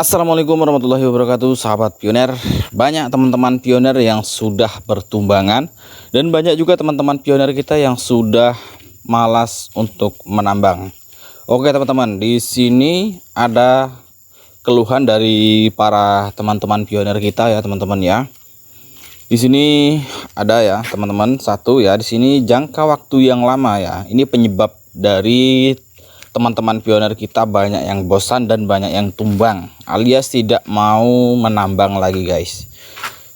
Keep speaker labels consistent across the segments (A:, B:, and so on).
A: Assalamualaikum warahmatullahi wabarakatuh, sahabat pioner. Banyak teman-teman pioner yang sudah bertumbangan dan banyak juga teman-teman pioner kita yang sudah malas untuk menambang. Oke teman-teman, di sini ada keluhan dari para teman-teman pioner kita ya teman-teman ya. Di sini ada ya teman-teman, satu ya, di sini jangka waktu yang lama ya. Ini penyebab dari teman-teman pioner kita banyak yang bosan dan banyak yang tumbang alias tidak mau menambang lagi guys.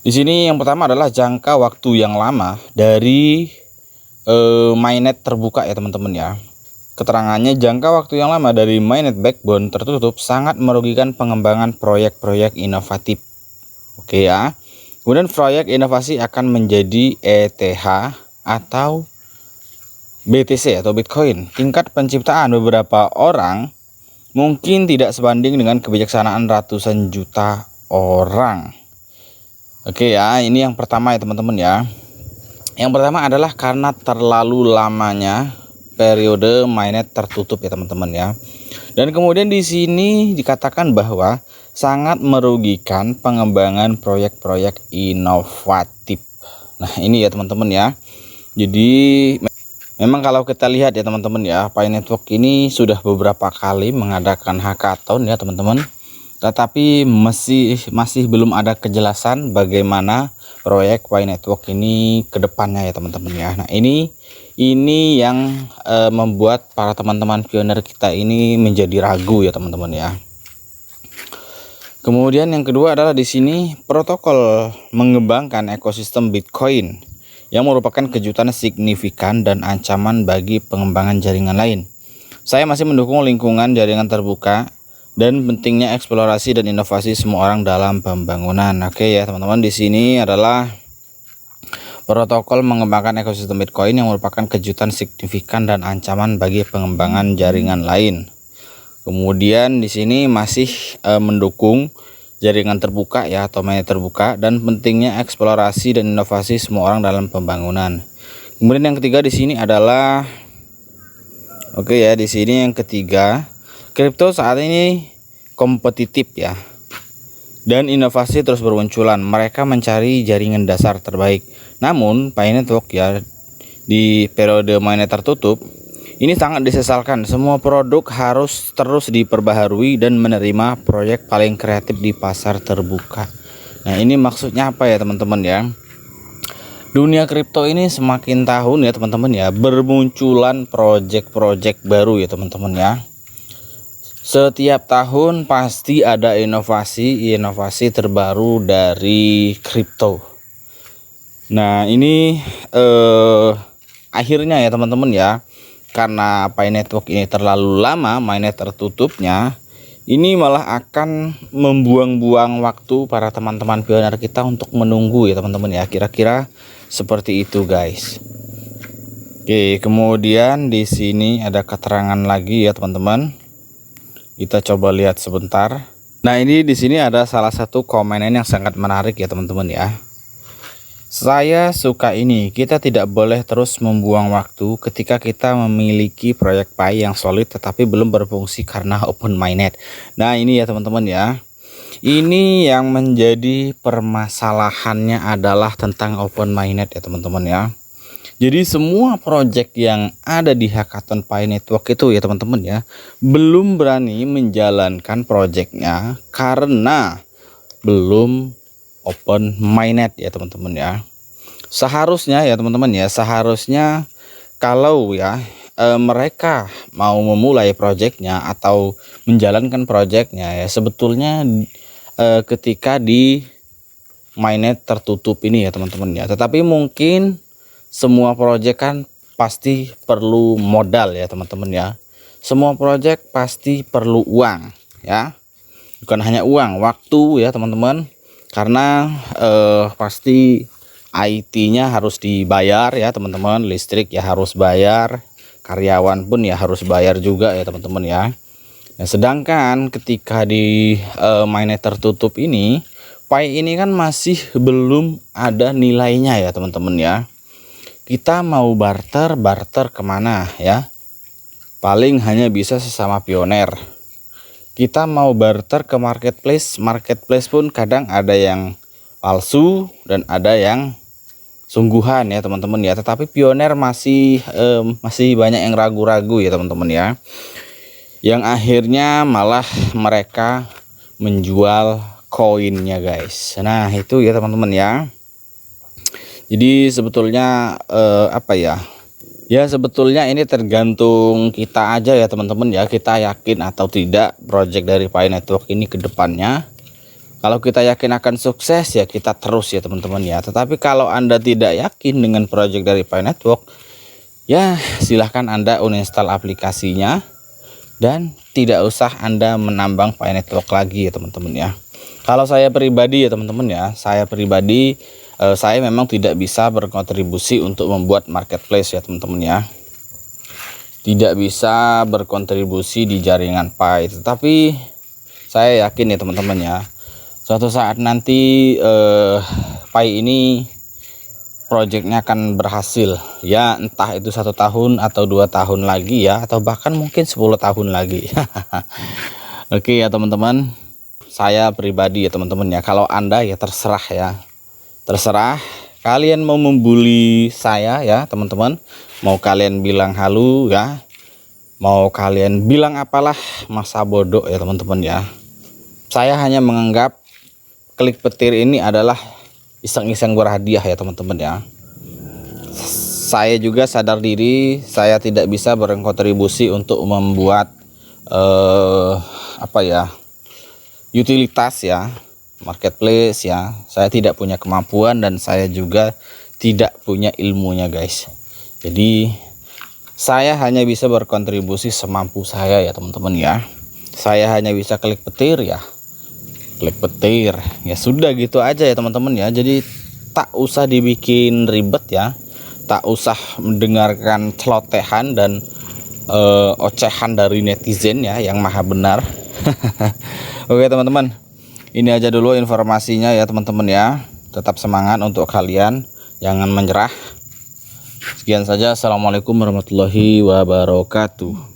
A: Di sini yang pertama adalah jangka waktu yang lama dari mainnet terbuka ya teman-teman ya. Keterangannya, jangka waktu yang lama dari mainnet backbone tertutup sangat merugikan pengembangan proyek-proyek inovatif. Oke ya. Kemudian proyek inovasi akan menjadi ETH atau BTC atau Bitcoin. Tingkat penciptaan beberapa orang mungkin tidak sebanding dengan kebijaksanaan ratusan juta orang. Oke ya, ini yang pertama ya teman-teman ya. Yang pertama adalah karena terlalu lamanya periode mainnet tertutup ya teman-teman ya. Dan kemudian di sini dikatakan bahwa sangat merugikan pengembangan proyek-proyek inovatif. Nah, ini ya teman-teman ya. Jadi memang kalau kita lihat ya teman-teman ya, Pi Network ini sudah beberapa kali mengadakan hackathon ya teman-teman. Tetapi masih belum ada kejelasan bagaimana proyek Pi Network ini ke depannya ya teman-teman ya. Nah, ini yang membuat para teman-teman pioner kita ini menjadi ragu ya teman-teman ya. Kemudian yang kedua adalah di sini protokol mengembangkan ekosistem Bitcoin yang merupakan kejutan signifikan dan ancaman bagi pengembangan jaringan lain. Saya masih mendukung lingkungan jaringan terbuka dan pentingnya eksplorasi dan inovasi semua orang dalam pembangunan. Oke ya teman-teman, di sini adalah protokol mengembangkan ekosistem Bitcoin yang merupakan kejutan signifikan dan ancaman bagi pengembangan jaringan lain. Kemudian di sini masih mendukung jaringan terbuka ya atau mainnet terbuka dan pentingnya eksplorasi dan inovasi semua orang dalam pembangunan. Kemudian yang ketiga di sini adalah di sini yang ketiga, kripto saat ini kompetitif ya. Dan inovasi terus bermunculan. Mereka mencari jaringan dasar terbaik. Namun Pi Network ya di periode mainnet tertutup ini sangat disesalkan. Semua produk harus terus diperbaharui dan menerima proyek paling kreatif di pasar terbuka. Nah, ini maksudnya apa ya teman-teman ya? Dunia kripto ini semakin tahun ya teman-teman ya, bermunculan proyek-proyek baru ya teman-teman ya. Setiap tahun pasti ada inovasi terbaru dari kripto. Nah, ini akhirnya ya teman-teman ya, karena Pi Network ini terlalu lama mainnet tertutupnya, ini malah akan membuang-buang waktu para teman-teman pioner kita untuk menunggu ya teman-teman ya. Kira-kira seperti itu guys. Oke, kemudian di sini ada keterangan lagi ya teman-teman. Kita coba lihat sebentar. Nah, ini di sini ada salah satu komenan yang sangat menarik ya teman-teman ya. Saya suka ini, kita tidak boleh terus membuang waktu ketika kita memiliki proyek Pi yang solid tetapi belum berfungsi karena open mainnet. Nah, ini ya teman-teman ya. Ini yang menjadi permasalahannya adalah tentang open mainnet ya teman-teman ya. Jadi semua proyek yang ada di hackathon Pi Network itu ya teman-teman ya, belum berani menjalankan proyeknya karena belum open mainnet ya teman-teman ya. Seharusnya ya teman-teman ya, seharusnya kalau ya mereka mau memulai proyeknya atau menjalankan proyeknya ya, sebetulnya ketika di mainnet tertutup ini ya teman-teman ya. Tetapi mungkin semua proyek kan pasti perlu modal ya teman-teman ya. Semua proyek pasti perlu uang ya, bukan hanya uang, waktu ya teman-teman. Karena pasti IT-nya harus dibayar ya teman-teman, listrik ya harus bayar, karyawan pun ya harus bayar juga ya teman-teman ya. Nah, sedangkan ketika di mainnet tertutup ini, Pi ini kan masih belum ada nilainya ya teman-teman ya. Kita mau barter kemana ya? Paling hanya bisa sesama pioner. kita mau barter ke marketplace, marketplace pun kadang ada yang palsu dan ada yang sungguhan ya teman-teman ya. Tetapi Pioneer masih banyak yang ragu-ragu ya teman-teman ya, yang akhirnya malah mereka menjual koinnya guys. Nah itu ya teman-teman ya. Jadi sebetulnya ya sebetulnya ini tergantung kita aja ya teman-teman ya, kita yakin atau tidak project dari Pi Network ini ke depannya. Kalau kita yakin akan sukses ya kita terus ya teman-teman ya. Tetapi kalau Anda tidak yakin dengan project dari Pi Network, ya silahkan Anda uninstall aplikasinya dan tidak usah Anda menambang Pi Network lagi ya teman-teman ya. Kalau saya pribadi ya teman-teman ya, saya memang tidak bisa berkontribusi untuk membuat marketplace ya teman-teman ya. Tidak bisa berkontribusi di jaringan Pi, tetapi saya yakin ya teman-teman ya, suatu saat nanti Pi ini projectnya akan berhasil ya, entah itu 1 tahun atau 2 tahun lagi ya, atau bahkan mungkin 10 tahun lagi. Oke ya teman-teman, saya pribadi ya teman-teman ya, kalau Anda ya terserah ya, terserah kalian mau membuli saya ya teman-teman, mau kalian bilang halu ya, mau kalian bilang apalah, masa bodoh ya teman-teman ya. Saya hanya menganggap klik petir ini adalah iseng-iseng berhadiah ya teman-teman ya. Saya juga sadar diri saya tidak bisa berkontribusi untuk membuat utilitas ya, marketplace ya. Saya tidak punya kemampuan dan saya juga tidak punya ilmunya guys. Jadi saya hanya bisa berkontribusi semampu saya ya teman-teman ya. Saya hanya bisa klik petir ya, klik petir ya, sudah gitu aja ya teman-teman ya. Jadi tak usah dibikin ribet ya, tak usah mendengarkan celotehan dan ocehan dari netizen ya yang maha benar. Oke teman-teman, ini aja dulu informasinya ya teman-teman ya. Tetap semangat untuk kalian, jangan menyerah. Sekian saja, assalamualaikum warahmatullahi wabarakatuh.